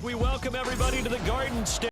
We welcome everybody to the Garden State.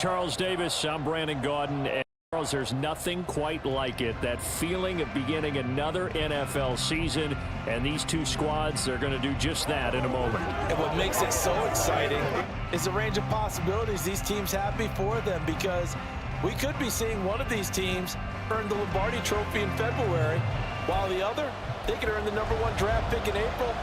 Charles Davis, I'm Brandon Gaudin. And Charles, there's nothing quite like it. That feeling of beginning another NFL season, and these two squads are going to do just that in a moment. And what makes it so exciting is the range of possibilities these teams have before them, because we could be seeing one of these teams earn the Lombardi Trophy in February, while the other, they could earn the #1 draft pick in April.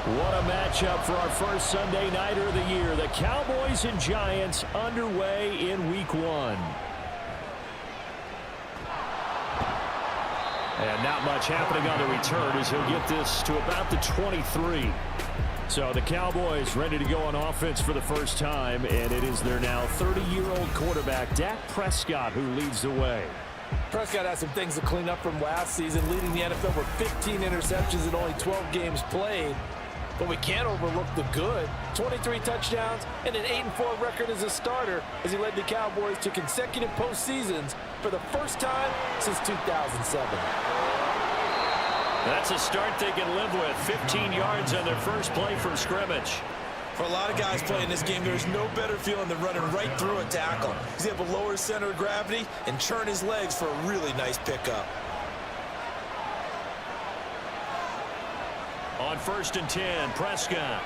What a matchup for our first Sunday nighter of the year. The Cowboys and Giants underway in Week 1. And not much happening on the return as he'll get this to about the 23. So the Cowboys ready to go on offense for the first time, and it is their now 30-year-old quarterback, Dak Prescott, who leads the way. Prescott has some things to clean up from last season, leading the NFL with 15 interceptions in only 12 games played. But we can't overlook the good. 23 touchdowns and an 8-4 record as a starter as he led the Cowboys to consecutive postseasons for the first time since 2007. That's a start they can live with. 15 yards on their first play from scrimmage. For a lot of guys playing this game, there's no better feeling than running right through a tackle. He's able to lower his center of gravity and churn his legs for a really nice pickup. On 1st and 10, Prescott.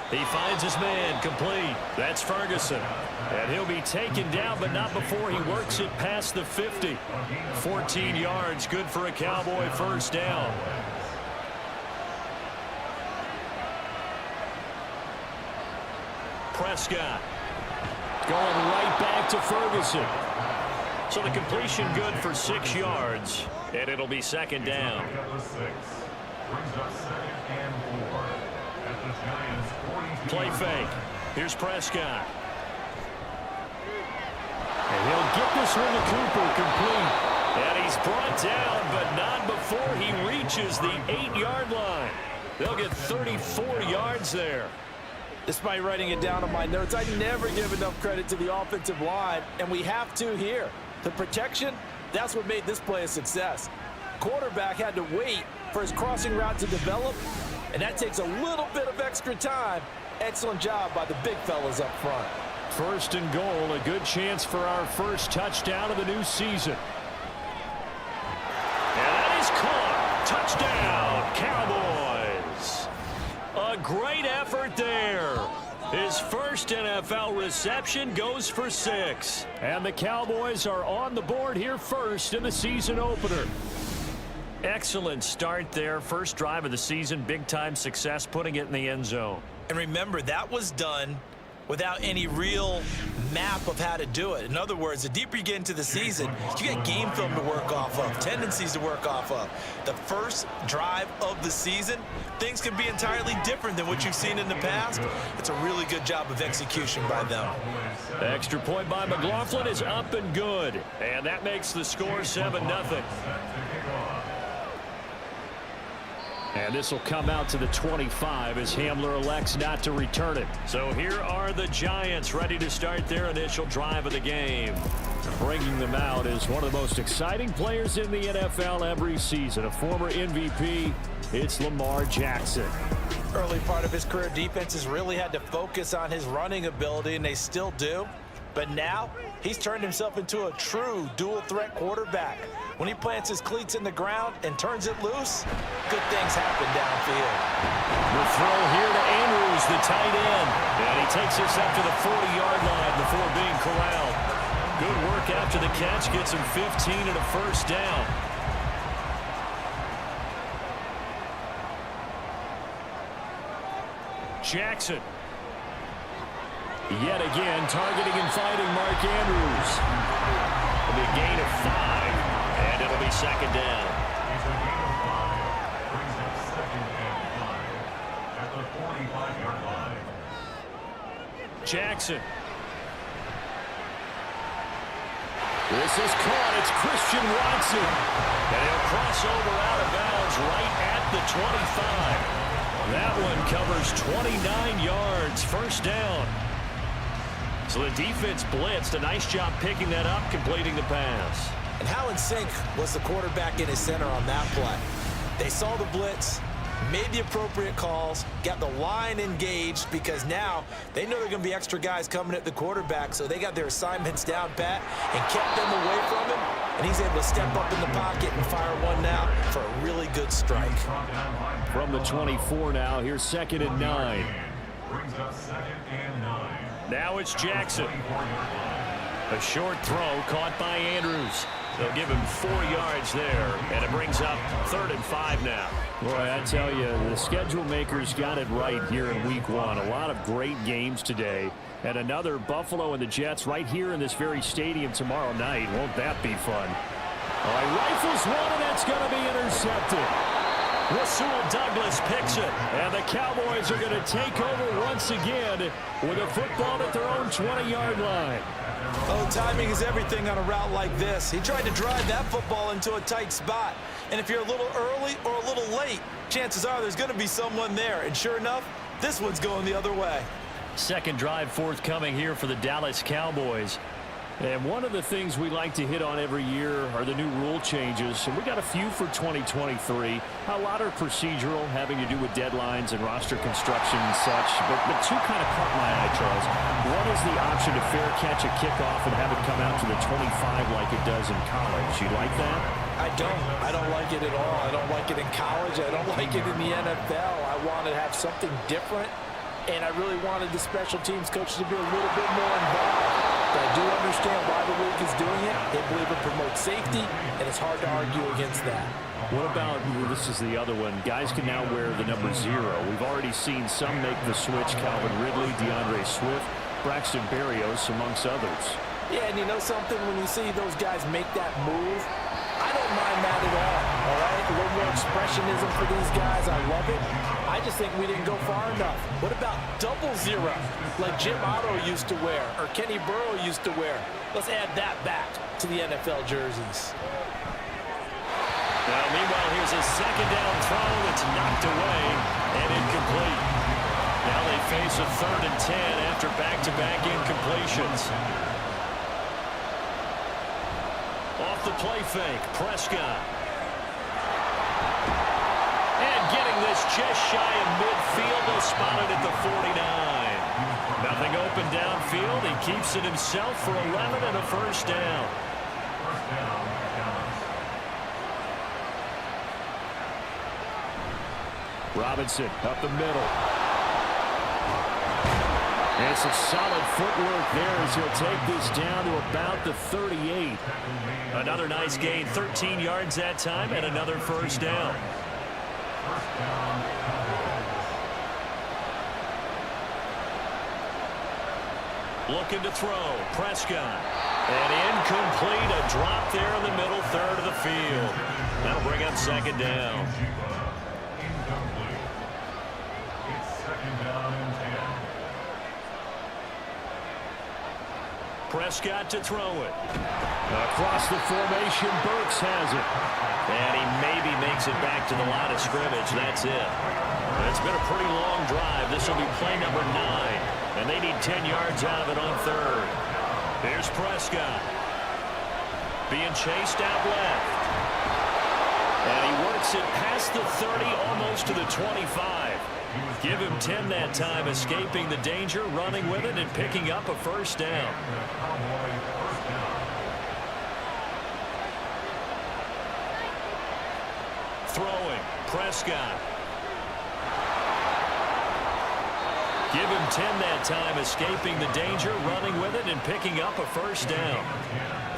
He finds his man, complete. That's Ferguson. And he'll be taken down, but not before he works it past the 50. 14 yards, good for a Cowboy first down. Prescott going right back to Ferguson. So the completion good for 6 yards, and it'll be second down. Play fake. Here's Prescott. And he'll get this one to Cooper, complete. And he's brought down, but not before he reaches the 8-yard line. They'll get 34 yards there. Despite writing it down on my notes, I never give enough credit to the offensive line, and we have to here. The protection, that's what made this play a success. Quarterback had to wait for his crossing route to develop, and that takes a little bit of extra time. Excellent job by the big fellas up front. 1st and goal, a good chance for our first touchdown of the new season. And that is caught. Touchdown, Cowboys. A great effort there. His first NFL reception goes for 6. And the Cowboys are on the board here first in the season opener. Excellent start there. First drive of the season. Big-time success putting it in the end zone. And remember, that was done without any real map of how to do it. In other words, the deeper you get into the season, you get game film to work off of, tendencies to work off of. The first drive of the season, things can be entirely different than what you've seen in the past. It's a really good job of execution by them. The extra point by McLaughlin is up and good. And that makes the score 7-0. And this will come out to the 25 as Hamler elects not to return it. So here are the Giants ready to start their initial drive of the game. Bringing them out is one of the most exciting players in the NFL every season. A former MVP, it's Lamar Jackson. Early part of his career, defenses really had to focus on his running ability, and they still do. But now, he's turned himself into a true dual-threat quarterback. When he plants his cleats in the ground and turns it loose, good things happen downfield. The throw here to Andrews, the tight end. And he takes us up to the 40-yard line before being corralled. Good work after the catch, gets him 15 and a first down. Jackson. Yet again, targeting and fighting Mark Andrews. It'll be a gain of 5, and it'll be second down. Jackson. This is caught. It's Christian Watson. And he'll cross over out of bounds right at the 25. That one covers 29 yards. First down. So the defense blitzed. A nice job picking that up, completing the pass. And how in sync was the quarterback in his center on that play? They saw the blitz, made the appropriate calls, got the line engaged because now they know there are going to be extra guys coming at the quarterback, so they got their assignments down pat and kept them away from him, and he's able to step up in the pocket and fire one now for a really good strike. From the 24 now, here's 2nd and 9. Now it's Jackson. A short throw caught by Andrews. They'll give him 4 yards there, and it brings up 3rd and 5 now. Boy, I tell you, the schedule makers got it right here in Week 1. A lot of great games today. And another Buffalo and the Jets right here in this very stadium tomorrow night. Won't that be fun? All right, rifles one, and that's going to be intercepted. Rasul Douglas picks it, and the Cowboys are going to take over once again with a football at their own 20-yard line. Oh, timing is everything on a route like this. He tried to drive that football into a tight spot. And if you're a little early or a little late, chances are there's going to be someone there. And sure enough, this one's going the other way. Second drive forthcoming here for the Dallas Cowboys. And one of the things we like to hit on every year are the new rule changes. And we got a few for 2023. A lot are procedural, having to do with deadlines and roster construction and such. But two kind of caught my eye, Charles. One is the option to fair catch a kickoff and have it come out to the 25 like it does in college. You like that? I don't like it at all. I don't like it in college. I don't like it in the NFL. I want to have something different. And I really wanted the special teams coaches to be a little bit more involved. But I do understand why the league is doing it. They believe it promotes safety, and it's hard to argue against that. What about, this is the other one, guys can now wear the number 0. We've already seen some make the switch. Calvin Ridley, DeAndre Swift, Braxton Berrios, amongst others. Yeah, and you know something? When you see those guys make that move, I don't mind that at all right? A little more expressionism for these guys. I love it. I just think we didn't go far enough. What about 00, like Jim Otto used to wear or Kenny Burrow used to wear? Let's add that back to the NFL jerseys. Now, meanwhile, here's a second down throw that's knocked away and incomplete. Now they face a 3rd and 10 after back-to-back incompletions. Off the play fake, Prescott. And getting this just shy of midfield, they'll spot it at the 49. Nothing open downfield. He keeps it himself for 11 and a first down. Robinson up the middle. And some solid footwork there as he'll take this down to about the 38. Another nice gain, 13 yards that time, and another first down. Looking to throw, Prescott. And incomplete, a drop there in the middle third of the field. That'll bring up second down. Prescott to throw it. Across the formation, Burks has it. And he maybe makes it back to the line of scrimmage. That's it. It's been a pretty long drive. This will be play number 9. And they need 10 yards out of it on 3rd. Here's Prescott. Being chased out left. And he works it past the 30, almost to the 25. Give him 10 that time, escaping the danger, running with it, and picking up a first down. Throwing, Prescott. Give him 10 that time, escaping the danger, running with it, and picking up a first down.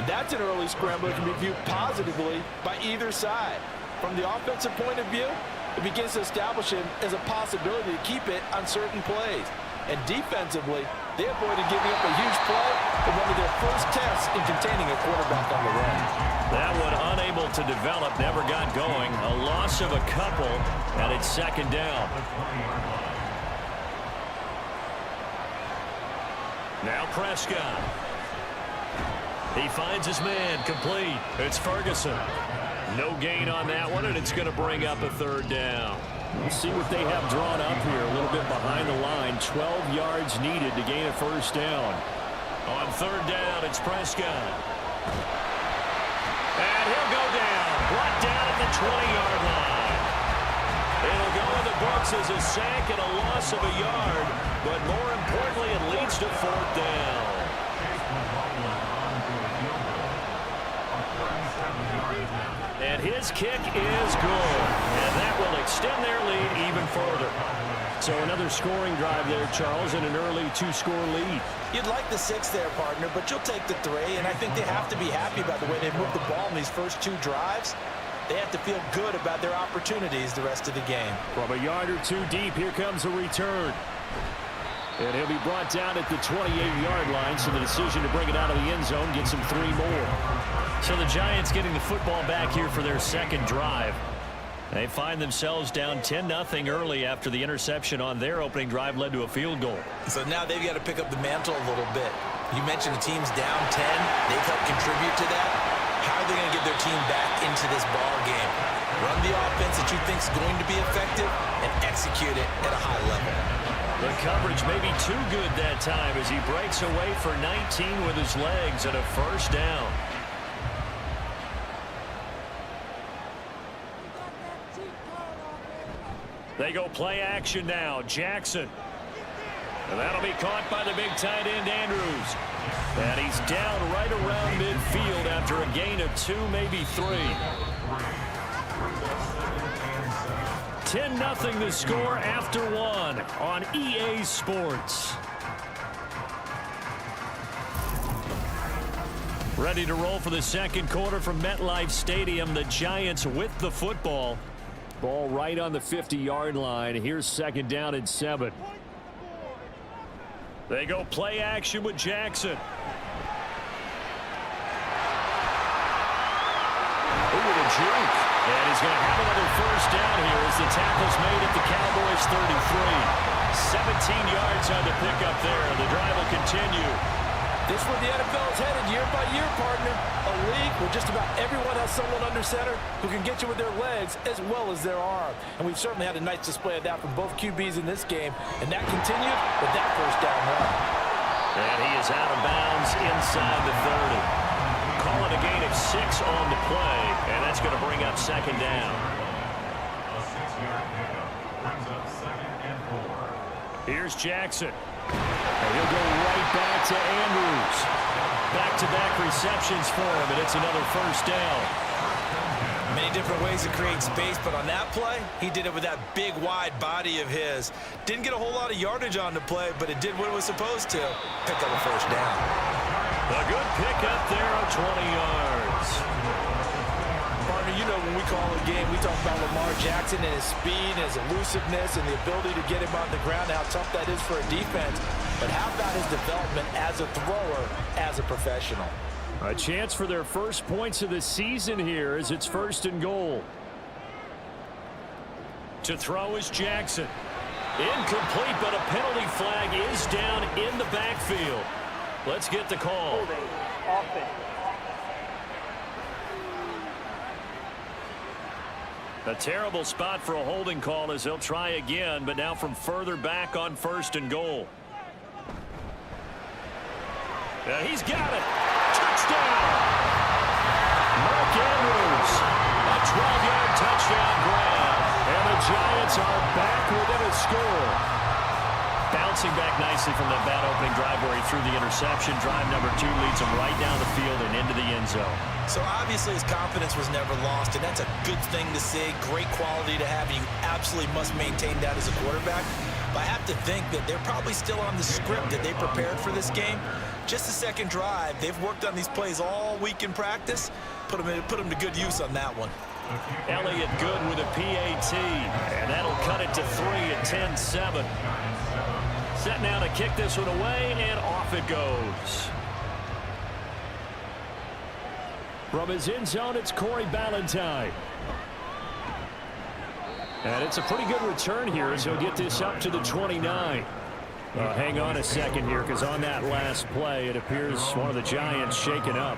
That's an early scramble that can be viewed positively by either side. From the offensive point of view, it begins to establish him as a possibility to keep it on certain plays. And defensively, they avoided giving up a huge play in one of their first tests in containing a quarterback on the run. That one unable to develop, never got going. A loss of a couple, and it's second down. Now Prescott. He finds his man, complete. It's Ferguson. No gain on that one, and it's going to bring up a third down. Let's see what they have drawn up here. A little bit behind the line. 12 yards needed to gain a first down. On third down, it's Prescott. And he'll go down. Brought down at the 20-yard line. It'll go in the books as a sack and a loss of a yard, but more importantly, it leads to fourth down. And his kick is good. And that will extend their lead even further. So another scoring drive there, Charles, and an early two-score lead. You'd like the 6 there, partner, but you'll take the 3, and I think they have to be happy about the way they moved the ball in these first 2 drives. They have to feel good about their opportunities the rest of the game. From a yard or 2 deep, here comes a return. And he'll be brought down at the 28-yard line, so the decision to bring it out of the end zone gets him 3 more. So the Giants getting the football back here for their second drive. They find themselves down 10-0 early after the interception on their opening drive led to a field goal. So now they've got to pick up the mantle a little bit. You mentioned the team's down 10. They've helped contribute to that. How are they going to get their team back into this ball game? Run the offense that you think is going to be effective and execute it at a high level. The coverage may be too good that time as he breaks away for 19 with his legs and a first down. They go play action now. Jackson. And that'll be caught by the big tight end, Andrews. And he's down right around midfield after a gain of 2, maybe 3. 10-0 the score after 1 on EA Sports. Ready to roll for the second quarter from MetLife Stadium. The Giants with the football. Ball right on the 50-yard line. Here's second down and 7. They go play action with Jackson. Ooh, with a juke. And he's going to have another first down here as the tackle's made at the Cowboys 33. 17 yards on the pickup there. The drive will continue. This is where the NFL is headed year by year, partner. A league where just about everyone has someone under center who can get you with their legs as well as their arm. And we've certainly had a nice display of that from both QBs in this game. And that continued with that first down run. And he is out of bounds inside the 30. Calling a gain of 6 on the play. And that's going to bring up second down. Here's Jackson. And he'll go right back to Andrews. Back-to-back receptions for him, and it's another first down. Many different ways to create space, but on that play, he did it with that big, wide body of his. Didn't get a whole lot of yardage on the play, but it did what it was supposed to. Pick up a first down. A good pickup there of 20 yards. Partner, you know when we call a game, we talk about Lamar Jackson and his speed, and his elusiveness, and the ability to get him on the ground, how tough that is for a defense. But how about his development as a thrower, as a professional? A chance for their first points of the season here as it's first and goal. To throw is Jackson. Incomplete, but a penalty flag is down in the backfield. Let's get the call. A terrible spot for a holding call as they'll try again, but now from further back on first and goal. He's got it. Touchdown. Mark Andrews. A 12-yard touchdown grab. And the Giants are back within a score. Bouncing back nicely from that bad opening drive where he threw the interception. Drive number 2 leads him right down the field and into the end zone. So obviously his confidence was never lost, and that's a good thing to see. Great quality to have, and you absolutely must maintain that as a quarterback. But I have to think that they're probably still on the script that they prepared for this game. Just the second drive. They've worked on these plays all week in practice. Put them to good use on that one. Elliott good with a PAT, and that'll cut it to 3 at 10-7. Set now to kick this one away, and off it goes. From his end zone, it's Corey Ballantyne. And it's a pretty good return here as he'll get this up to the 29. Hang on a second here, because on that last play, it appears one of the Giants shaken up.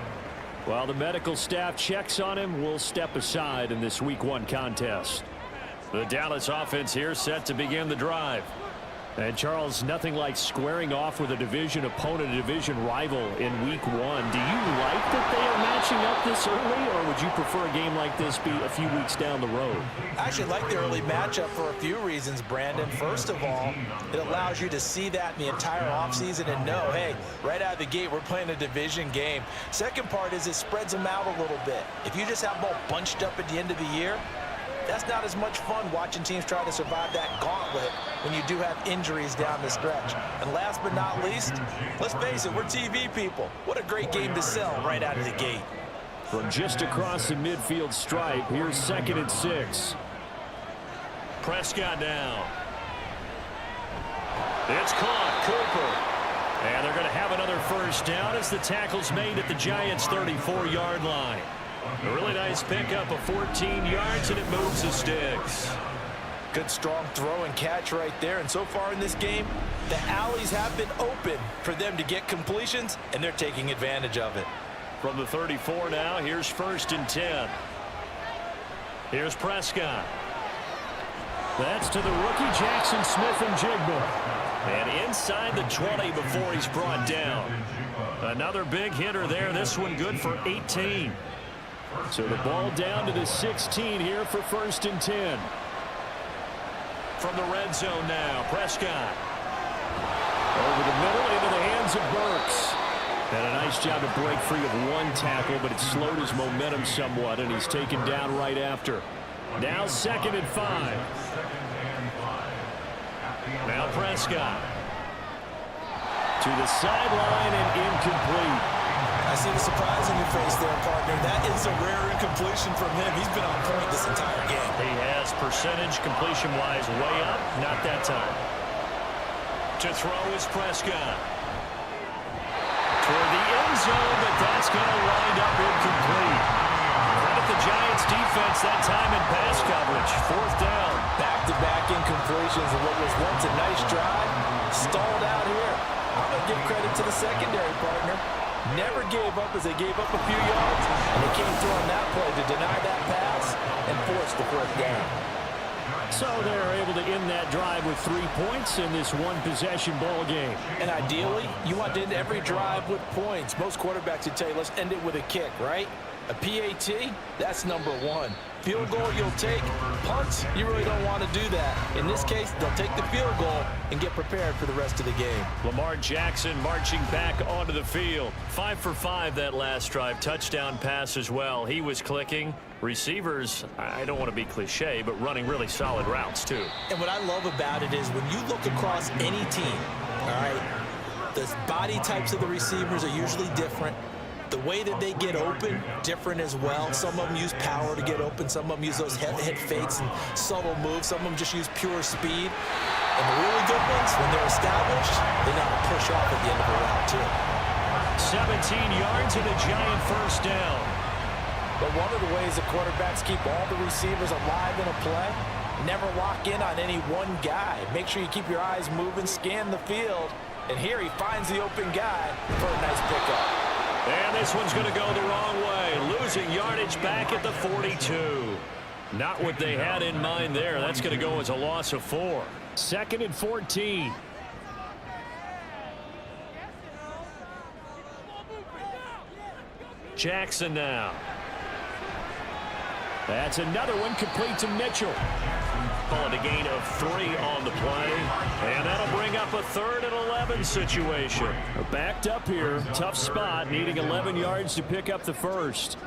While the medical staff checks on him, we'll step aside in this Week 1 contest. The Dallas offense here set to begin the drive. And Charles, nothing like squaring off with a division opponent, a division rival in Week 1. Do you like that they are matching up this early, or would you prefer a game like this be a few weeks down the road? I actually like the early matchup for a few reasons, Brandon. First of all, it allows you to see that in the entire offseason and know, hey, right out of the gate, we're playing a division game. Second part is it spreads them out a little bit. If you just have them all bunched up at the end of the year, that's not as much fun watching teams try to survive that gauntlet when you do have injuries down the stretch. And last but not least, let's face it, we're TV people. What a great game to sell right out of the gate. From just across the midfield stripe, here's 2nd and 6. Prescott down. It's caught. Cooper. And they're going to have another first down as the tackle's made at the Giants' 34-yard line. A really nice pickup of 14 yards, and it moves the sticks. Good strong throw and catch right there. And so far in this game, the alleys have been open for them to get completions, and they're taking advantage of it. From the 34 now, here's 1st and 10. Here's Prescott. That's to the rookie Jackson Smith-Njigba. And inside the 20 before he's brought down. Another big hitter there. This one good for 18. So the ball down to the 16 here for 1st and 10. From the red zone now, Prescott. Over the middle into the hands of Burks. And a nice job to break free of one tackle, but it slowed his momentum somewhat, and he's taken down right after. Now 2nd and 5. Now Prescott. To the sideline and incomplete. I see the surprise in your face there, partner. That is a rare incompletion from him. He's been on point this entire game. He has percentage completion-wise way up. Not that time. To throw is Prescott. Toward the end zone, but that's going to wind up incomplete. Credit the Giants defense that time in pass coverage. 4th down. Back-to-back incompletions of what was once a nice drive. Stalled out here. I'm going to give credit to the secondary, partner. Never gave up as they gave up a few yards, and they came through on that play to deny that pass and force the 4th down. So they're able to end that drive with 3 points in this one-possession ball game. And ideally, you want to end every drive with points. Most quarterbacks would tell you, let's end it with a kick, right? A PAT, that's number 1. Field goal you'll take. Punts, you really don't want to do that. In this case, they'll take the field goal and get prepared for the rest of the game. Lamar Jackson marching back onto the field. 5 for 5 that last drive. Touchdown pass as well. He was clicking. Receivers, I don't want to be cliche, but running really solid routes too. And what I love about it is when you look across any team, all right, the body types of the receivers are usually different. The way that they get open, different as well. Some of them use power to get open. Some of them use those head fakes and subtle moves. Some of them just use pure speed. And the really good ones, when they're established, they know how to push off at the end of a route, too. 17 yards and a Giant first down. But one of the ways the quarterbacks keep all the receivers alive in a play, never lock in on any one guy. Make sure you keep your eyes moving, scan the field. And here he finds the open guy for a nice pickup. And this one's going to go the wrong way. Losing yardage back at the 42. Not what they had in mind there. That's going to go as a loss of 4. 2nd and 14. Jackson now. That's another one complete to Mitchell. Call it a gain of 3 on the play. And that'll bring up a 3rd and 11 situation. Backed up here. Tough spot. Needing 11 yards to pick up the first.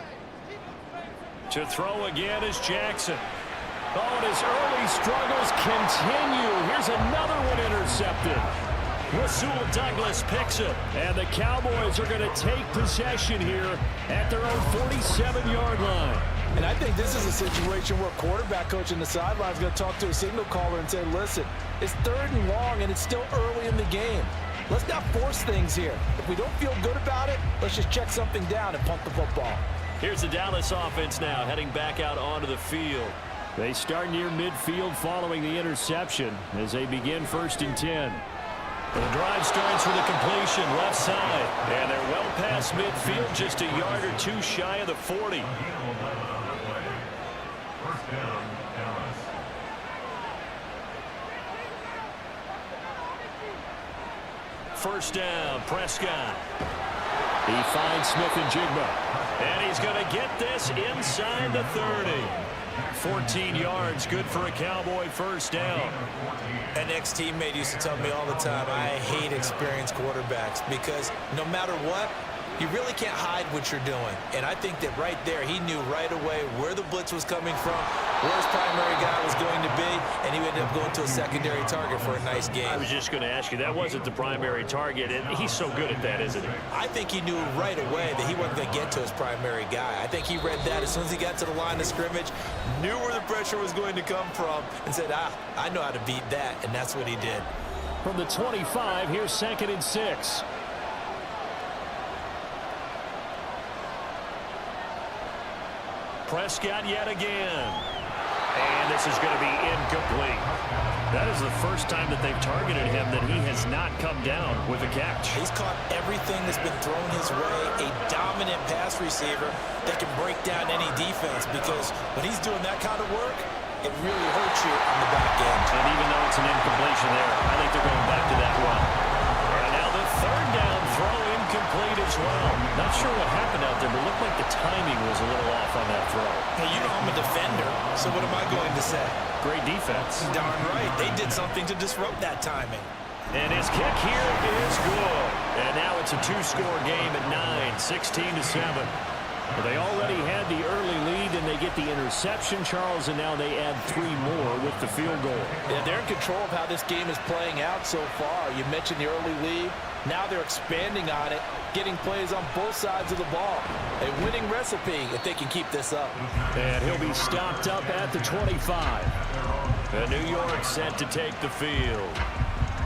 To throw again is Jackson. Oh, and his early struggles continue. Here's another one intercepted. Rasul Douglas picks it. And the Cowboys are going to take possession here at their own 47-yard line. And I think this is a situation where quarterback coach in the sideline is going to talk to a signal caller and say, listen, it's 3rd and long and it's still early in the game. Let's not force things here. If we don't feel good about it, let's just check something down and punt the football. Here's the Dallas offense now heading back out onto the field. They start near midfield following the interception as they begin 1st and 10. The drive starts with a completion left side. And they're well past midfield, just a yard or two shy of the 40. First down, Prescott. He finds Smith and Jigba. And he's going to get this inside the 30. 14 yards, good for a Cowboy first down. An ex-teammate used to tell me all the time, I hate experienced quarterbacks because no matter what, you really can't hide what you're doing. And I think that right there, he knew right away where the blitz was coming from, where his primary guy was going to be, and he ended up going to a secondary target for a nice game. I was just going to ask you, that wasn't the primary target, and he's so good at that, isn't he? I think he knew right away that he wasn't going to get to his primary guy. I think he read that as soon as he got to the line of scrimmage, knew where the pressure was going to come from, and said, I know how to beat that, and that's what he did. From the 25, here's 2nd and 6. Prescott yet again. And this is going to be incomplete. That is the first time that they've targeted him that he has not come down with a catch. He's caught everything that's been thrown his way, a dominant pass receiver that can break down any defense, because when he's doing that kind of work, it really hurts you on the back end. And even though it's an incompletion there, I think they're going back to that run. And now the third down throw incomplete as well. Not sure what happened out there, but it looked like the timing was a little off on that throw. Hey, you know I'm a defender, so what am I going to say? Great defense. Darn right. They did something to disrupt that timing. And his kick here is good. And now it's a two-score game at 9, 16-7. Well, they already had the early lead, and they get the interception, Charles, and now they add 3 more with the field goal. Yeah, they're in control of how this game is playing out so far. You mentioned the early lead. Now they're expanding on it, getting plays on both sides of the ball. A winning recipe if they can keep this up. And he'll be stopped up at the 25. And New York set to take the field.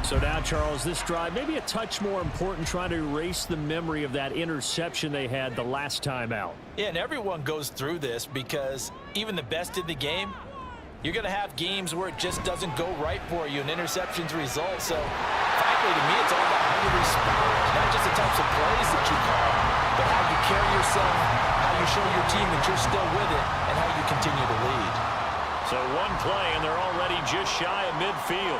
So now, Charles, this drive maybe a touch more important, trying to erase the memory of that interception they had the last time out. Yeah, and everyone goes through this because even the best in the game, you're going to have games where it just doesn't go right for you, and interceptions result. So, frankly, to me, it's all about how you respond, not just the types of plays that you call, but how you carry yourself, how you show your team that you're still with it, and how you continue to lead. So one play, and they're already just shy of midfield.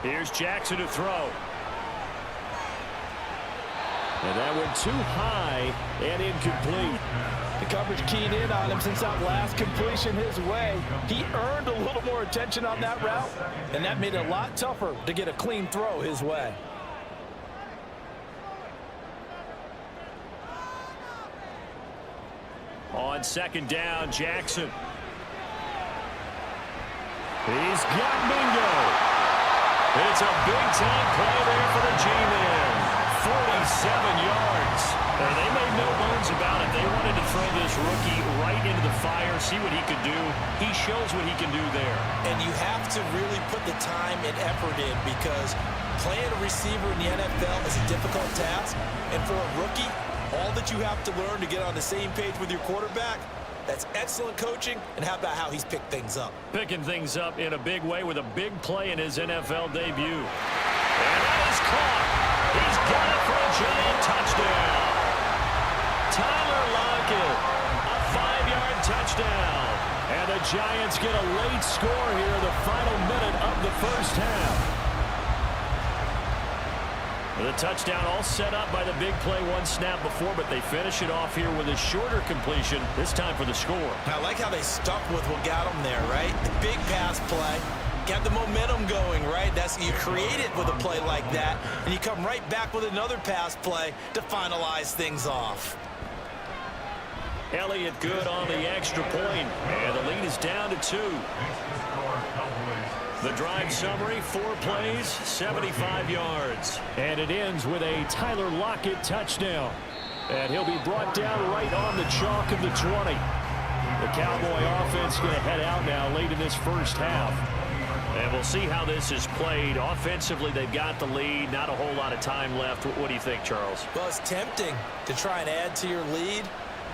Here's Jackson to throw. And that went too high and incomplete. The coverage keyed in on him since that last completion his way. He earned a little more attention on that route, and that made it a lot tougher to get a clean throw his way. On second down, Jackson. He's got Mingo. It's a big-time play there for the G-Man. 47 yards. And they made no bones about it. They wanted to throw this rookie right into the fire, see what he could do. He shows what he can do there. And you have to really put the time and effort in, because playing a receiver in the NFL is a difficult task. And for a rookie, all that you have to learn to get on the same page with your quarterback, that's excellent coaching. And how about how he's picked things up? Picking things up in a big way with a big play in his NFL debut. And that is caught. He's got it for a giant touchdown. Tyler Lockett, a 5-yard touchdown. And the Giants get a late score here in the final minute of the first half. The touchdown all set up by the big play one snap before, but they finish it off here with a shorter completion, this time for the score. I like how they stuck with what got them there, right? The big pass play, got the momentum going, right? That's, you create it with a play like that, and you come right back with another pass play to finalize things off. Elliott good on the extra point, and the lead is down to 2. The drive summary, 4 plays, 75 yards. And it ends with a Tyler Lockett touchdown. And he'll be brought down right on the chalk of the 20. The Cowboy offense going to head out now late in this first half. And we'll see how this is played. Offensively, they've got the lead. Not a whole lot of time left. What do you think, Charles? Well, it's tempting to try and add to your lead,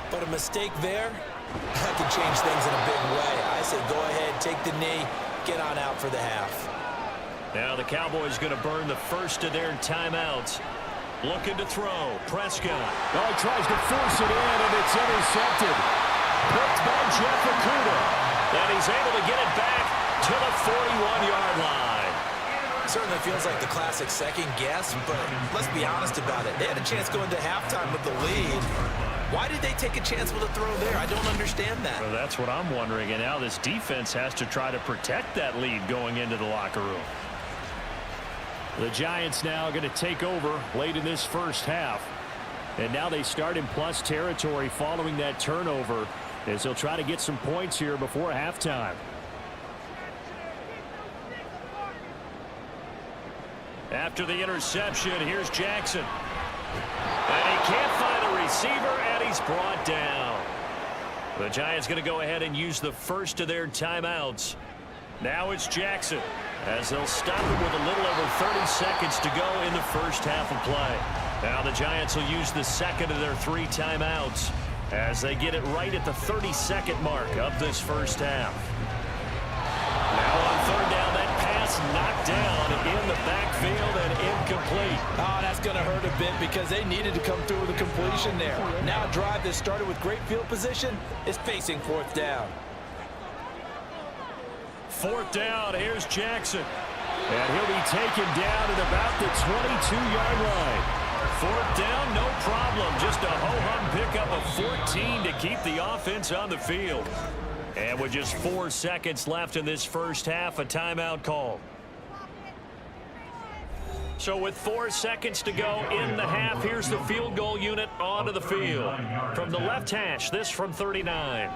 but a mistake there, that can change things in a big way. I say go ahead, take the knee, get on out for the half. Now the Cowboys going to burn the first of their timeouts. Looking to throw. Prescott. Oh, he tries to force it in, and it's intercepted. Picked by Jeff Okudah. And he's able to get it back to the 41-yard line. Certainly feels like the classic second guess, but let's be honest about it. They had a chance going to halftime with the lead. Why did they take a chance with a throw there? I don't understand that. Well, that's what I'm wondering, and now this defense has to try to protect that lead going into the locker room. The Giants now going to take over late in this first half. And now they start in plus territory following that turnover as they'll try to get some points here before halftime. After the interception, here's Jackson. And he can't find a receiver, and he's brought down. The Giants going to go ahead and use the first of their timeouts. Now it's Jackson, as they'll stop it with a little over 30 seconds to go in the first half of play. Now the Giants will use the second of their 3 timeouts as they get it right at the 32nd mark of this first half. Now on third down, that pass knocked down in the backfield and incomplete. Oh, that's going to hurt a bit because they needed to come through with a completion there. Now a drive that started with great field position is facing fourth down. Fourth down, here's Jackson. And he'll be taken down at about the 22-yard line. Fourth down, no problem. Just a ho-hum pickup of 14 to keep the offense on the field. And with just 4 seconds left in this first half, a timeout call. So with 4 seconds to go in the half, here's the field goal unit onto the field. From the left hash, this from 39.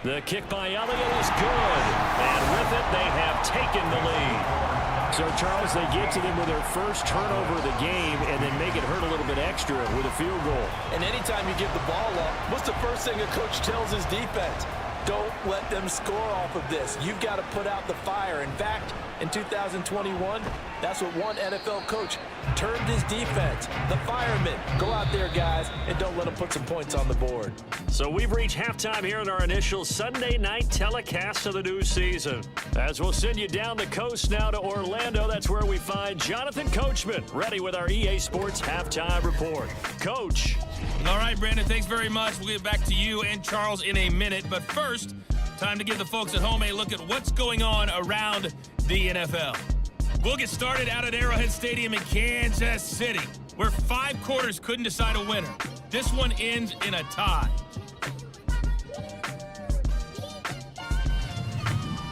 The kick by Elliott is good. And with it, they have taken the lead. So, Charles, they get to them with their first turnover of the game and then make it hurt a little bit extra with a field goal. And anytime you give the ball up, what's the first thing a coach tells his defense? Don't let them score off of this. You've got to put out the fire. In fact, in 2021, that's what one NFL coach termed his defense. The firemen. Go out there, guys, and don't let them put some points on the board. So we've reached halftime here in our initial Sunday night telecast of the new season. As we'll send you down the coast now to Orlando, that's where we find Jonathan Coachman, ready with our EA Sports halftime report. Coach. All right, Brandon, thanks very much. We'll get back to you and Charles in a minute. But first, time to give the folks at home a look at what's going on around the NFL. We'll get started out at Arrowhead Stadium in Kansas City, where 5 quarters couldn't decide a winner. This one ends in a tie.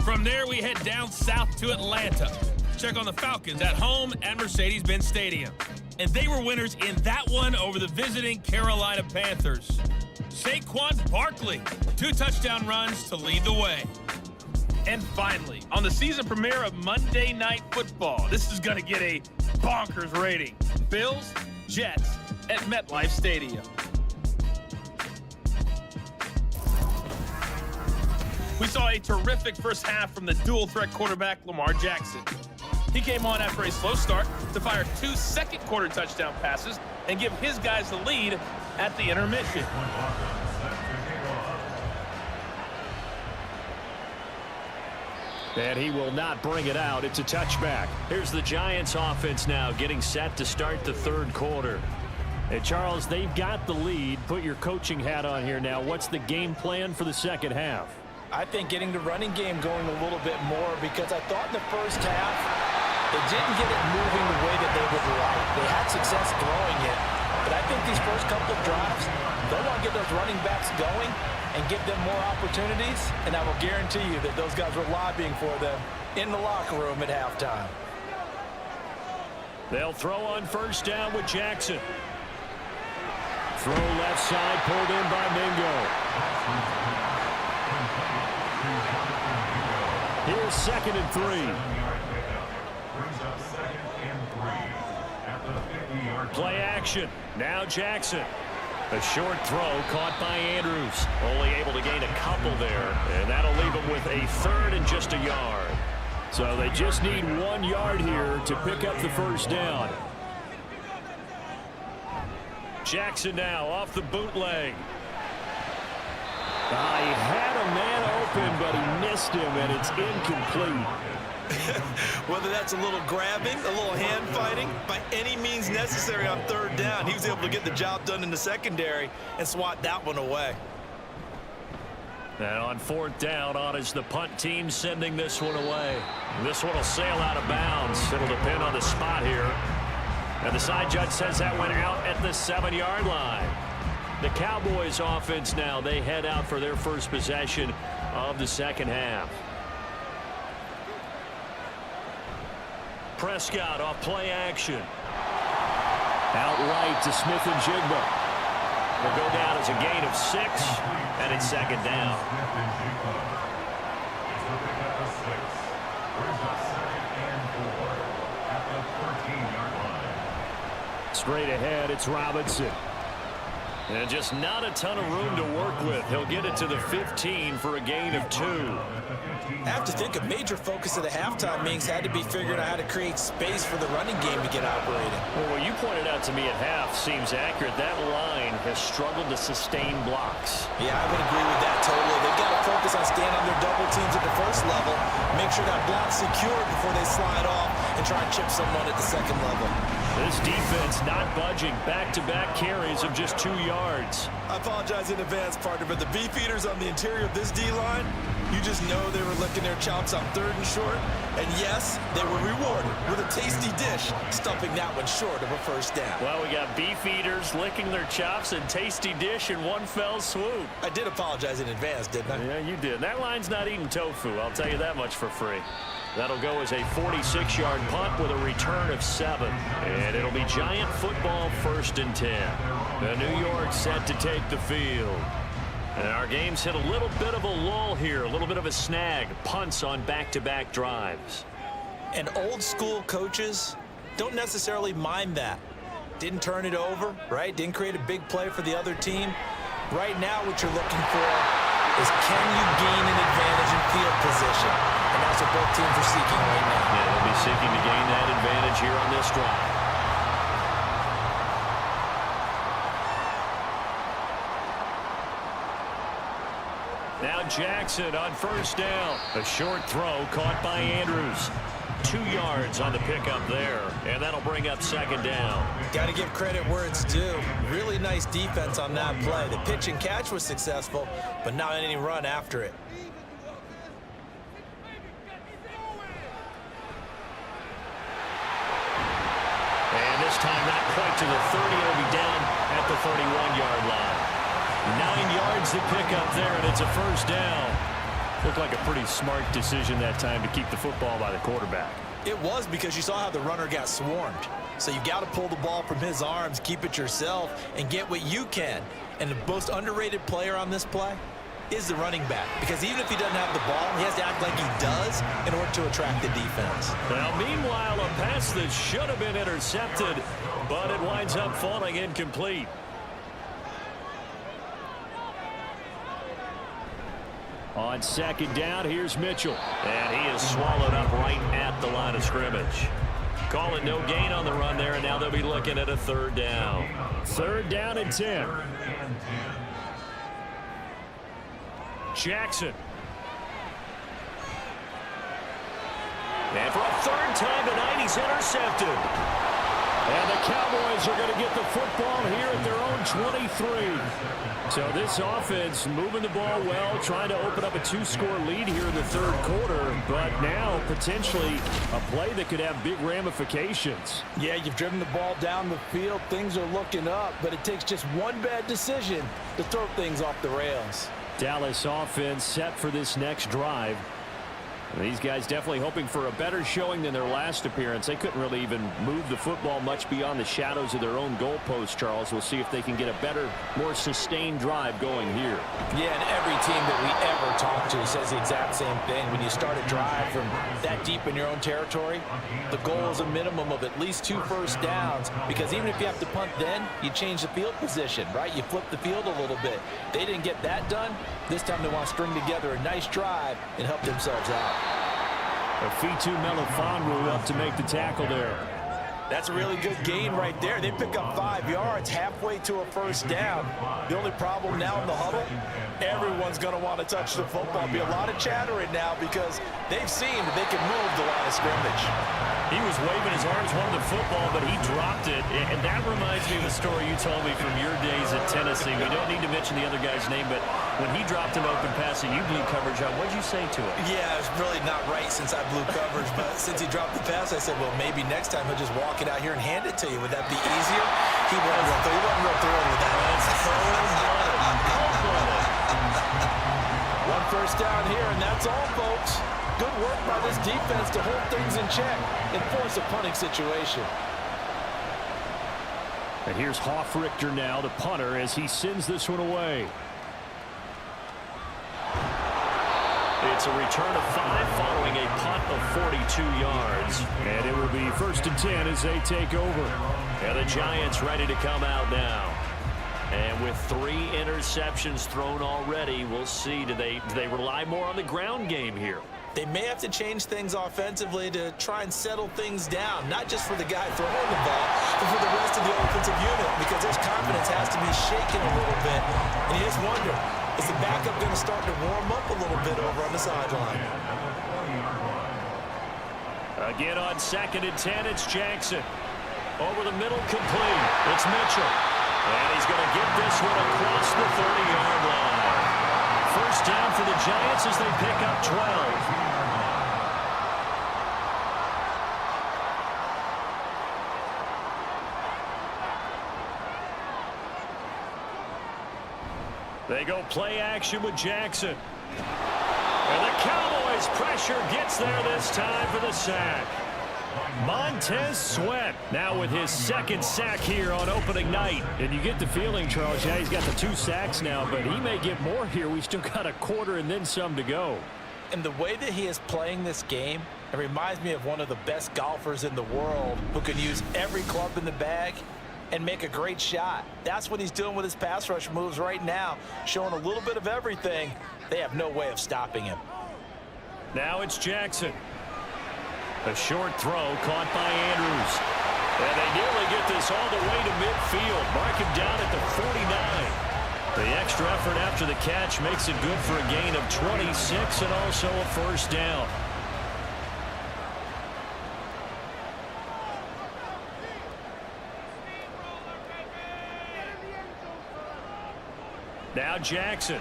From there, we head down south to Atlanta. Check on the Falcons at home at Mercedes-Benz Stadium. And they were winners in that one over the visiting Carolina Panthers. Saquon Barkley, 2 touchdown runs to lead the way. And finally, on the season premiere of Monday Night Football, this is going to get a bonkers rating. Bills, Jets at MetLife Stadium. We saw a terrific first half from the dual-threat quarterback Lamar Jackson. He came on after a slow start to fire 2 second-quarter touchdown passes and give his guys the lead at the intermission. And he will not bring it out. It's a touchback. Here's the Giants offense now getting set to start the third quarter. And, Charles, they've got the lead. Put your coaching hat on here now. What's the game plan for the second half? I think getting the running game going a little bit more because I thought in the first half they didn't get it moving the way that they would like. They had success throwing it, but I think these first couple of drives, they'll want to get those running backs going and give them more opportunities, and I will guarantee you that those guys were lobbying for them in the locker room at halftime. They'll throw on first down with Jackson. Throw left side, pulled in by Mingo. Here's 2nd and 3. Play action. Now Jackson. A short throw caught by Andrews. Only able to gain a couple there. And that'll leave him with a 3rd and just a yard. So they just need 1 yard here to pick up the first down. Jackson now off the bootleg. He had a man open, but he missed him, and it's incomplete. Whether that's a little grabbing, a little hand fighting, by any means necessary on third down, he was able to get the job done in the secondary and swat that one away. And on fourth down, on is the punt team sending this one away. This one will sail out of bounds. It'll depend on the spot here. And the side judge says that went out at the 7-yard line. The Cowboys offense now, they head out for their first possession of the second half. Prescott off play action. Out right to Smith and Jigba. Will go down as a gain of 6, and it's second down. Straight ahead, it's Robinson. And just not a ton of room to work with. He'll get it to the 15 for a gain of 2. I have to think a major focus of the halftime meetings had to be figuring out how to create space for the running game to get operating. Well, what you pointed out to me at half seems accurate. That line has struggled to sustain blocks. Yeah, I would agree with that totally. They've got to focus on staying on their double teams at the first level, make sure that block's secured before they slide off and try and chip someone at the second level. This defense not budging. Back-to-back carries of just 2 yards. I apologize in advance, partner, but the beefeaters on the interior of this D-line, you just know they were licking their chops on third and short. And yes, they were rewarded with a tasty dish, stuffing that one short of a first down. Well, we got beefeaters licking their chops and tasty dish in one fell swoop. I did apologize in advance, didn't I? Yeah, you did. That line's not eating tofu, I'll tell you that much for free. That'll go as a 46-yard punt with a return of 7. And it'll be Giant football, 1st and 10. The New York set to take the field. And our game's hit a little bit of a lull here, a little bit of a snag. Punts on back-to-back drives. And old school coaches don't necessarily mind that. Didn't turn it over, right? Didn't create a big play for the other team. Right now what you're looking for is can you gain an advantage in field position? And that's what both teams are seeking right now. Yeah, they'll be seeking to gain that advantage here on this drive. Now Jackson on first down. A short throw caught by Andrews. 2 yards on the pickup there, and that'll bring up second down. Got to give credit where it's due. Really nice defense on that play. The pitch and catch was successful, but not any run after it. And this time not quite to the 30. It'll be down at the 31-yard line. 9 yards to pick up there, and it's a first down. Looked like a pretty smart decision that time to keep the football by the quarterback. It was, because you saw how the runner got swarmed. So you got to pull the ball from his arms, keep it yourself, and get what you can. And the most underrated player on this play is the running back, because even if he doesn't have the ball, he has to act like he does in order to attract the defense. Now, meanwhile, a pass that should have been intercepted, but it winds up falling incomplete. On second down, here's Mitchell. And he is swallowed up right at the line of scrimmage. Calling no gain on the run there, and now they'll be looking at a third down. Third down and 10. Jackson. And for a third time tonight, he's intercepted. And the Cowboys are going to get the football here at their own 23. So this offense moving the ball well, trying to open up a 2-score lead here in the third quarter, but now potentially a play that could have big ramifications. Yeah, you've driven the ball down the field. Things are looking up, but it takes just one bad decision to throw things off the rails. Dallas offense set for this next drive. These guys definitely hoping for a better showing than their last appearance. They couldn't really even move the football much beyond the shadows of their own goalpost, Charles. We'll see if they can get a better, more sustained drive going here. Yeah, and every team that we ever talk to says the exact same thing. When you start a drive from that deep in your own territory, the goal is a minimum of at least 2 first downs, because even if you have to punt then, you change the field position, right? You flip the field a little bit. They didn't get that done. This time they want to string together a nice drive and help themselves out. Fitu Melifonwu up to make the tackle there. That's a really good gain right there. They pick up 5 yards halfway to a first down. The only problem now in the huddle, everyone's going to want to touch the football. Be a lot of chattering now because they've seen that they can move the line of scrimmage. He was waving his arms, wanted the football, but he dropped it. And that reminds me of a story you told me from your days at Tennessee. We don't need to mention the other guy's name, but when he dropped an open pass and you blew coverage on, what'd you say to him? Yeah, it's really not right since I blew coverage, but since he dropped the pass, I said, well, maybe next time he'll just walk it out here and hand it to you. Would that be easier? He wasn't real thrilled with that. One first down here, and that's all, folks. Good work by this defense to hold things in check and force a punting situation. And here's Hoffrichter now, the punter, as he sends this one away. It's a return of 5 following a punt of 42 yards. And it will be 1st and 10 as they take over. And the Giants ready to come out now. And with 3 interceptions thrown already, we'll see. Do they rely more on the ground game here? They may have to change things offensively to try and settle things down, not just for the guy throwing the ball, but for the rest of the offensive unit, because their confidence has to be shaken a little bit. And you just wonder, is the backup going to start to warm up a little bit over on the sideline? Again on 2nd and 10, it's Jackson. Over the middle, complete. It's Mitchell. And he's going to get this one across the 30-yard line. First down for the Giants as they pick up 12. They go play action with Jackson. And the Cowboys pressure gets there this time for the sack. Montez Sweat now with his 2nd sack here on opening night. And you get the feeling, Charles, yeah, he's got the 2 sacks now, but he may get more here. We still got a quarter and then some to go. And the way that he is playing this game, it reminds me of one of the best golfers in the world who can use every club in the bag and make a great shot. That's what he's doing with his pass rush moves right now, showing a little bit of everything. They have no way of stopping him. Now it's Jackson. A short throw caught by Andrews. And they nearly get this all the way to midfield. Mark him down at the 49. The extra effort after the catch makes it good for a gain of 26 and also a first down. Now Jackson.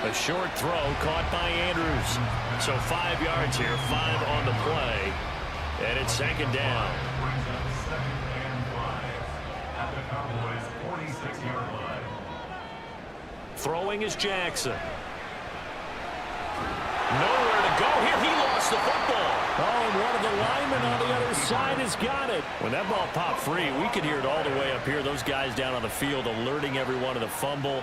A short throw caught by Andrews. So 5 yards here, 5 on the play. And it's 2nd down. Throwing is Jackson. Nowhere to go here. He lost the football. Oh, and one of the linemen on the other side has got it. When that ball popped free, we could hear it all the way up here. Those guys down on the field alerting everyone of the fumble.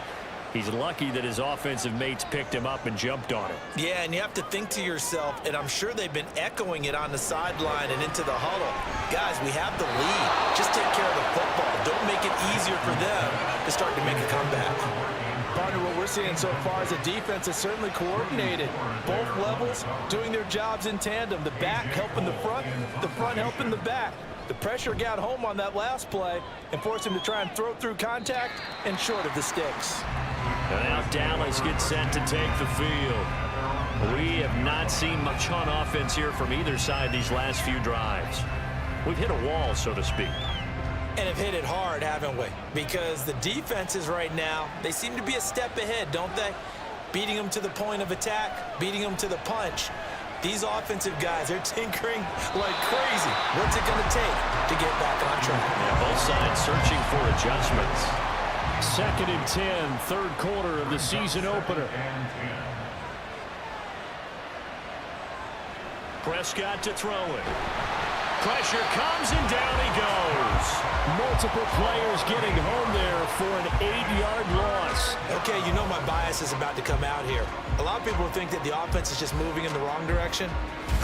He's lucky that his offensive mates picked him up and jumped on it. Yeah, and you have to think to yourself, and I'm sure they've been echoing it on the sideline and into the huddle. Guys, we have the lead. Just take care of the football. Don't make it easier for them to start to make a comeback. Partner, what we're seeing so far is the defense is certainly coordinated. Both levels doing their jobs in tandem. The back helping the front helping the back. The pressure got home on that last play and forced him to try and throw through contact and short of the sticks. And now Dallas gets set to take the field. We have not seen much on offense here from either side these last few drives. We've hit a wall, so to speak. And have hit it hard, haven't we? Because the defenses right now, they seem to be a step ahead, don't they? Beating them to the point of attack, beating them to the punch. These offensive guys, they're tinkering like crazy. What's it going to take to get back on track? Yeah, both sides searching for adjustments. 2nd and 10, 3rd quarter of the season opener. Prescott to throw it. Pressure comes and down he goes. Multiple players getting home there for an 8-yard loss. Okay, you know my bias is about to come out here. A lot of people think that the offense is just moving in the wrong direction.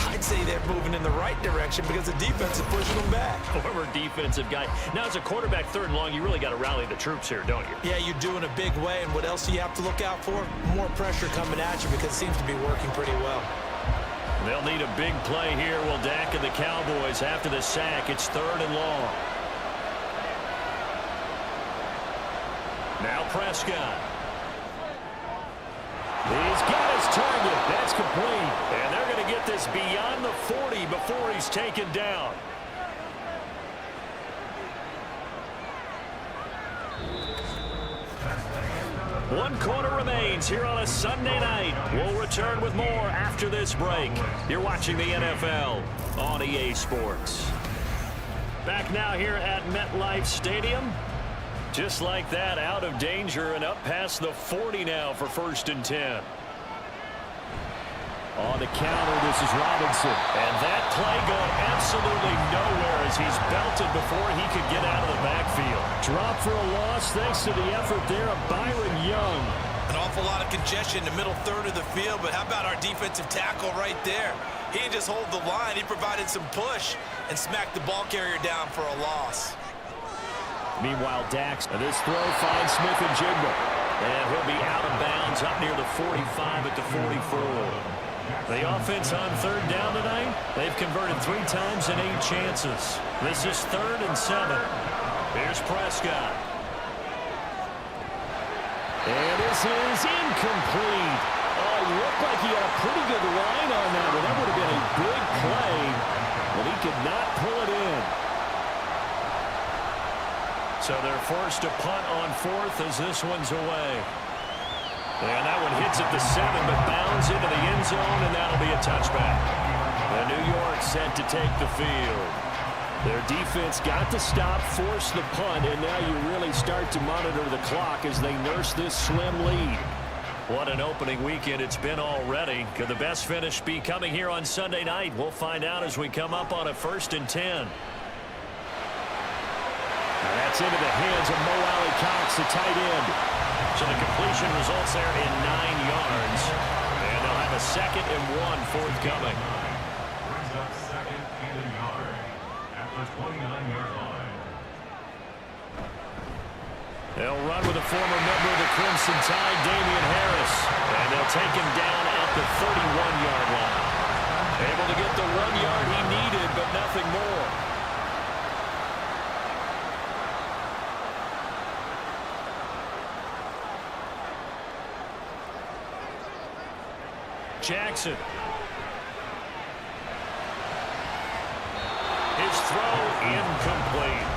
I'd say they're moving in the right direction because the defense is pushing them back. Former defensive guy. Now, as a quarterback 3rd and long, you really got to rally the troops here, don't you? Yeah, you do in a big way. And what else do you have to look out for? More pressure coming at you because it seems to be working pretty well. They'll need a big play here. Will Dak and the Cowboys after the sack. It's 3rd and long. Now Prescott. He's got his target. That's complete. And they're going to get this beyond the 40 before he's taken down. One quarter remains here on a Sunday night. We'll return with more after this break. You're watching the NFL on EA Sports. Back now here at MetLife Stadium. Just like that, out of danger and up past the 40 now for 1st and 10. On the counter, this is Robinson. And that play going absolutely nowhere as he's belted before he could get out of the backfield. Drop for a loss thanks to the effort there of Byron Young. An awful lot of congestion in the middle third of the field, but how about our defensive tackle right there? He didn't just hold the line. He provided some push and smacked the ball carrier down for a loss. Meanwhile, Dax, this throw finds Smith and Jigba. And he'll be out of bounds up near the 45 at the 44. The offense on 3rd down tonight, they've converted 3 times in 8 chances. This is 3rd and 7. Here's Prescott. And this is incomplete. Oh, it looked like he had a pretty good line on that, but that would have been a big play, but he could not pull it in. So they're forced to punt on 4th as this one's away. And that one hits at the 7, but bounds into the end zone, and that'll be a touchback. And New York set to take the field. Their defense got to stop, force the punt, and now you really start to monitor the clock as they nurse this slim lead. What an opening weekend it's been already. Could the best finish be coming here on Sunday night? We'll find out as we come up on a 1st and 10. And that's into the hands of Mo Alley Cox, the tight end. So the completion results there in 9 yards. And they'll have a 2nd and 1 forthcoming. Brings up 2nd and a yard at the 29-yard line. They'll run with a former member of the Crimson Tide, Damian Harris. And they'll take him down at the 31-yard line. Able to get the 1 yard he needed, but nothing more. Jackson. His throw incomplete.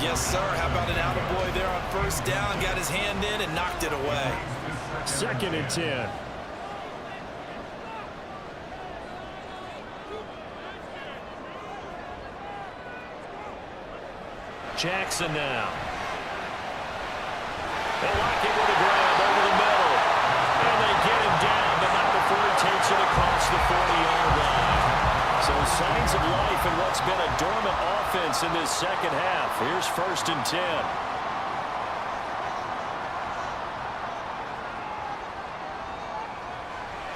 Yes, sir. How about an attaboy there on 1st down? Got his hand in and knocked it away. 2nd and 10. Jackson now. They'll lock him with a grab over the middle. And they get him down, but not before he takes it across the 40-yard line. So signs of life in what's been a dormant offense in this 2nd half. Here's 1st and 10.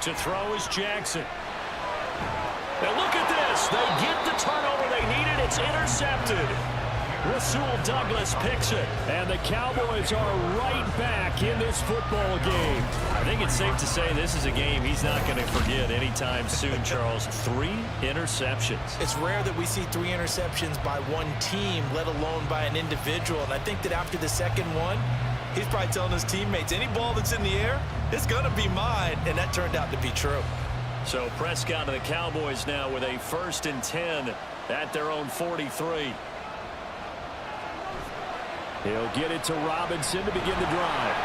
To throw is Jackson. Now look at this. They get the turnover they needed. It's intercepted. Rasul Douglas picks it. And the Cowboys are right back in this football game. I think it's safe to say this is a game he's not going to forget anytime soon, Charles. 3 interceptions. It's rare that we see 3 interceptions by one team, let alone by an individual. And I think that after the 2nd one, he's probably telling his teammates, any ball that's in the air, it's going to be mine. And that turned out to be true. So Prescott and the Cowboys now with a 1st and 10 at their own 43. He'll get it to Robinson to begin the drive.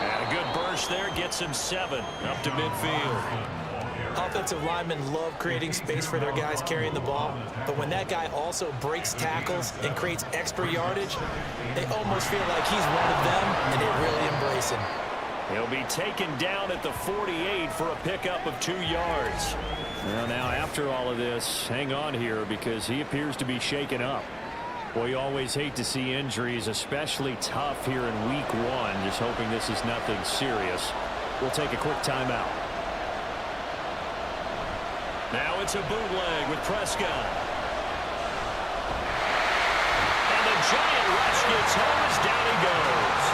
And a good burst there gets him 7 up to midfield. Offensive linemen love creating space for their guys carrying the ball, but when that guy also breaks tackles and creates extra yardage, they almost feel like he's one of them, and they really embrace him. He'll be taken down at the 48 for a pickup of 2 yards. Well, now after all of this, hang on here because he appears to be shaken up. Well, you always hate to see injuries, especially tough here in week 1. Just hoping this is nothing serious. We'll take a quick timeout. Now it's a bootleg with Prescott. And the giant rush gets home as down he goes.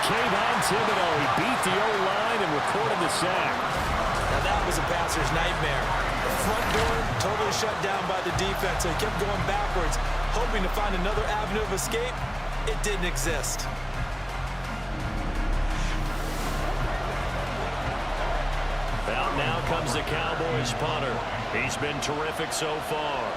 Kayvon Thibodeau, he beat the O-line and recorded the sack. Now that was was a passer's nightmare. The front door totally shut down by the defense, so he kept going backwards, hoping to find another avenue of escape. It didn't exist. Well, now comes the Cowboys punter. He's been terrific so far.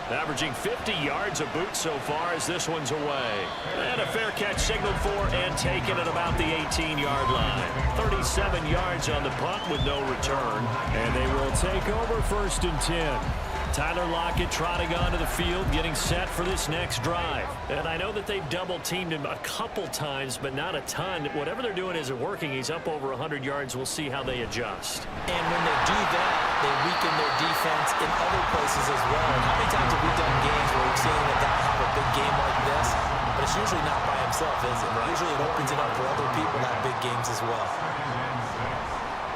Averaging 50 yards a boot so far as this one's away. And a fair catch signaled for and taken at about the 18-yard line. 37 yards on the punt with no return. And they will take over 1st and 10. Tyler Lockett trotting onto the field, getting set for this next drive. And I know that they've double-teamed him a couple times, but not a ton. Whatever they're doing isn't working. He's up over 100 yards. We'll see how they adjust. And when they do that, they weaken their defense in other places as well. And how many times have we done games where we've seen a guy have a big game like this, but it's usually not by himself, is it? Usually it opens it up for other people to have big games as well.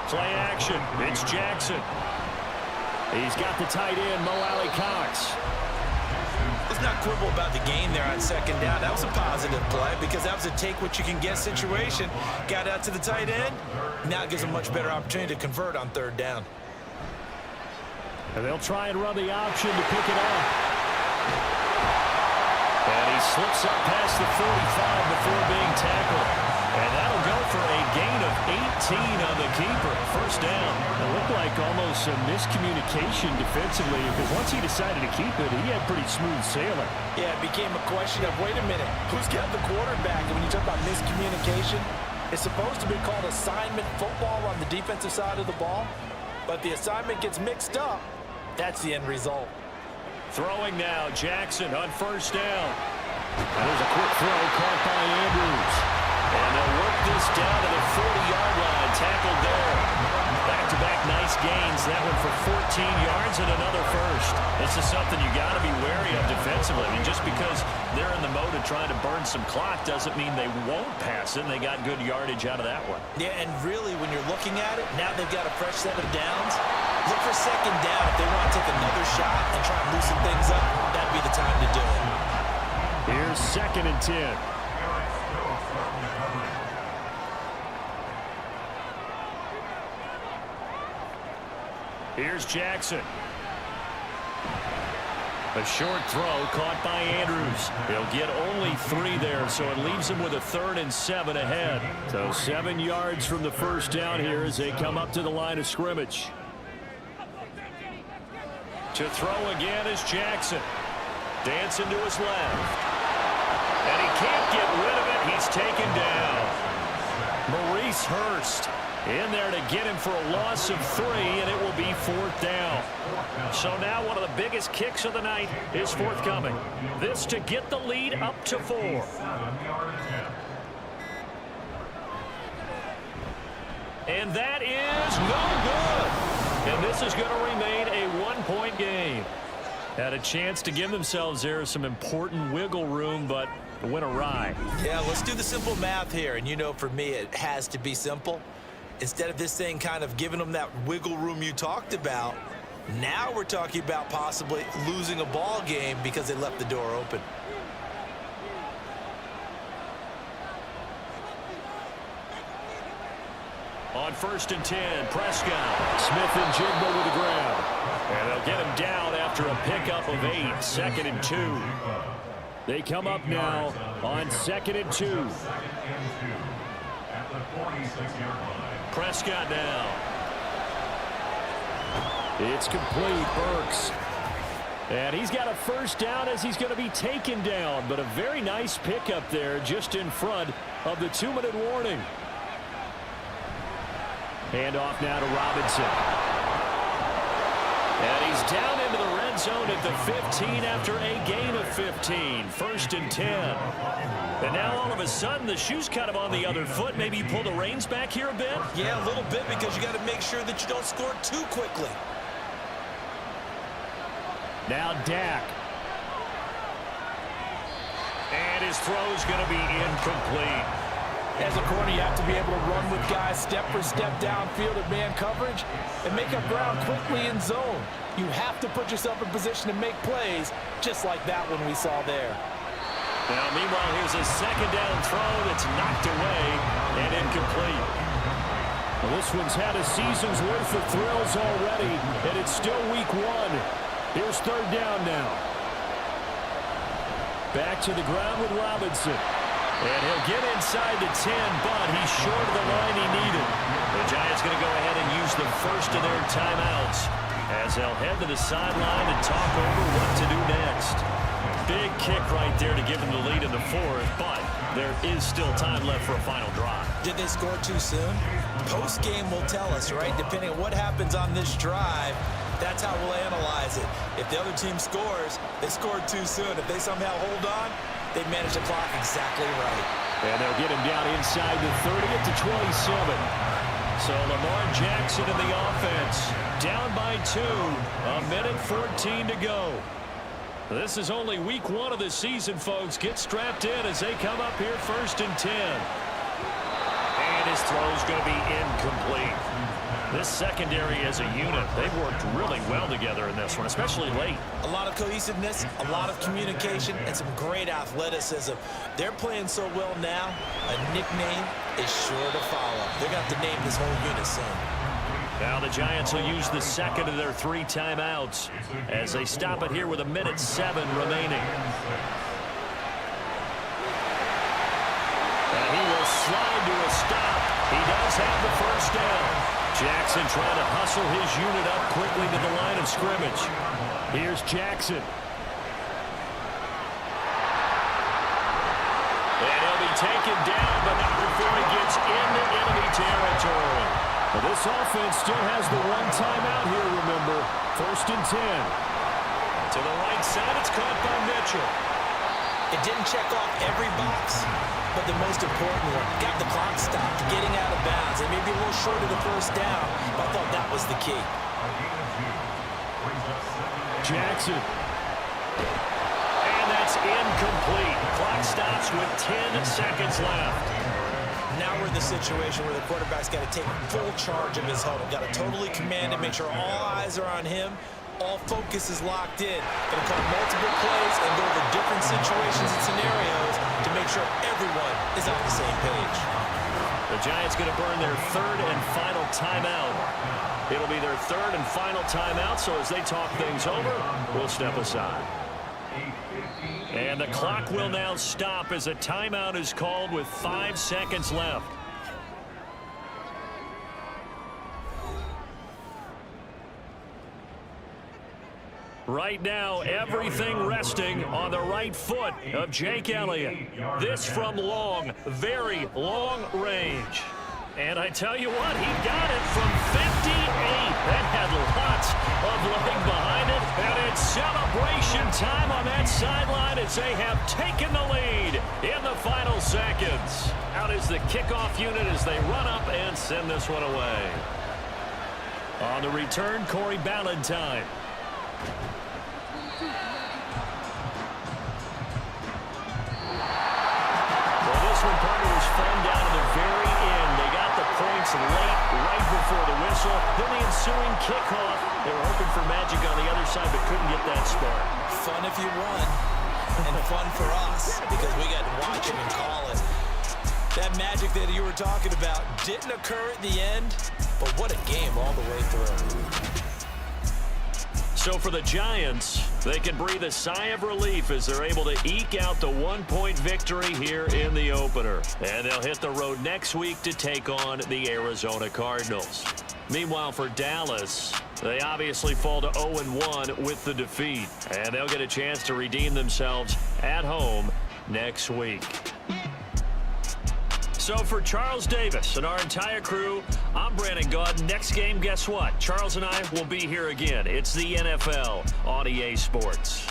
Play action. It's Jackson. He's got the tight end, Mo Alley-Cox. Let's not quibble about the gain there on 2nd down. That was a positive play because that was a take-what-you-can-get situation. Got out to the tight end. Now it gives him a much better opportunity to convert on 3rd down. And they'll try and run the option to pick it up. And he slips up past the 45 before being tackled. And that'll go for a gain of 18 on the keeper. 1st down. It looked like almost a miscommunication defensively because once he decided to keep it, he had pretty smooth sailing. Yeah, it became a question of, wait a minute, who's got the quarterback? And when you talk about miscommunication, it's supposed to be called assignment football on the defensive side of the ball. But the assignment gets mixed up. That's the end result. Throwing now, Jackson on 1st down. And there's a quick throw caught by Andrews. And they'll work this down to the 40-yard line, tackled there. Back-to-back nice gains, that one for 14 yards and another first. This is something you got to be wary of defensively. I mean, just because they're in the mode of trying to burn some clock doesn't mean they won't pass it, and they got good yardage out of that one. Yeah, and really, when you're looking at it, now they've got a fresh set of downs. Look for 2nd down. If they want to take another shot and try and loosen things up, that'd be the time to do it. Here's 2nd and 10. Here's Jackson. A short throw caught by Andrews. He'll get only 3 there, so it leaves him with a 3rd and 7 ahead. So 7 yards from the 1st down here as they come up to the line of scrimmage. To throw again is Jackson. Dancing to his left. And he can't get rid of it. He's taken down. Maurice Hurst in there to get him for a loss of 3, and it will be 4th down. So now one of the biggest kicks of the night is forthcoming. This to get the lead up to 4. And that is no good. And this is going to remain a 1-point game. Had a chance to give themselves there some important wiggle room, but went awry. Yeah, let's do the simple math here. And you know, for me, it has to be simple. Instead of this thing kind of giving them that wiggle room you talked about, now we're talking about possibly losing a ball game because they left the door open. On 1st and 10, Prescott. Smith and Jigba with the grab. And they'll get him down after a pickup of 8. 2nd and 2. They come up now on 2nd and 2. Prescott now. It's complete. Burks. And he's got a 1st down as he's going to be taken down. But a very nice pickup there just in front of the 2-minute warning. Hand off now to Robinson. And he's down into the red zone at the 15 after a gain of 15. 1st and 10. And now all of a sudden the shoe's kind of on the other foot. Maybe you pull the reins back here a bit? Yeah, a little bit because you got to make sure that you don't score too quickly. Now Dak. And his throw's going to be incomplete. As a corner, you have to be able to run with guys step for step downfield at man coverage and make up ground quickly in zone. You have to put yourself in position to make plays just like that one we saw there. Now, meanwhile, here's a 2nd down throw that's knocked away and incomplete. Well, this one's had a season's worth of thrills already, and it's still week 1. Here's third down now. Back to the ground with Robinson. And he'll get inside the 10, but he's short of the line he needed. The Giants going to go ahead and use the first of their timeouts as they'll head to the sideline and talk over what to do next. Big kick right there to give them the lead in the 4th, but there is still time left for a final drive. Did they score too soon? Post-game will tell us, right? Depending on what happens on this drive, that's how we'll analyze it. If the other team scores, they scored too soon. If they somehow hold on, they manage the clock exactly right. And they'll get him down inside the 30 at the 27. So Lamar Jackson in the offense, down by 2, a minute 14 to go. This is only week 1 of the season, folks. Get strapped in as they come up here 1st and 10. And his throw's going to be incomplete. This secondary as a unit, they've worked really well together in this one, especially late. A lot of cohesiveness, a lot of communication, and some great athleticism. They're playing so well now, a nickname is sure to follow. They're going to have to name this whole unit soon. Now the Giants will use the second of their 3 timeouts as they stop it here with a minute 7 remaining. And he will slide to a stop. He does have the first down. Jackson trying to hustle his unit up quickly to the line of scrimmage. Here's Jackson. And he'll be taken down, but not before he gets into enemy territory. Well, this offense still has the 1 timeout here, remember. 1st and 10. To the right side, it's caught by Mitchell. It didn't check off every box, but the most important one, got the clock stopped, getting out of bounds. It may be a little short of the first down, but I thought that was the key. Jackson. And that's incomplete. Clock stops with 10 seconds left. Now we're in the situation where the quarterback's got to take full charge of his huddle. Got to totally command it, make sure all eyes are on him. All focus is locked in. Going to call multiple plays and go over different situations and scenarios to make sure everyone is on the same page. The Giants going to burn their 3rd and final timeout. It'll be their 3rd and final timeout, so as they talk things over, we'll step aside. And the clock will now stop as a timeout is called with 5 seconds left. Right now, everything resting on the right foot of Jake Elliott. This from long, very long range. And I tell you what, he got it from 58. That had lots of leg behind it. And it's celebration time on that sideline as they have taken the lead in the final seconds. Out is the kickoff unit as they run up and send this one away. On the return, Corey Ballantyne. Well, this one, partner, was fun down to the very end. They got the points late, right before the whistle. Then the ensuing kickoff. They were hoping for magic on the other side, but couldn't get that spark. Fun if you won, and fun for us because we got to watch it and call it. That magic that you were talking about didn't occur at the end, but what a game all the way through. So for the Giants, they can breathe a sigh of relief as they're able to eke out the 1-point victory here in the opener. And they'll hit the road next week to take on the Arizona Cardinals. Meanwhile, for Dallas, they obviously fall to 0-1 with the defeat. And they'll get a chance to redeem themselves at home next week. So for Charles Davis and our entire crew, I'm Brandon Gaudin. Next game, guess what? Charles and I will be here again. It's the NFL on EA Sports.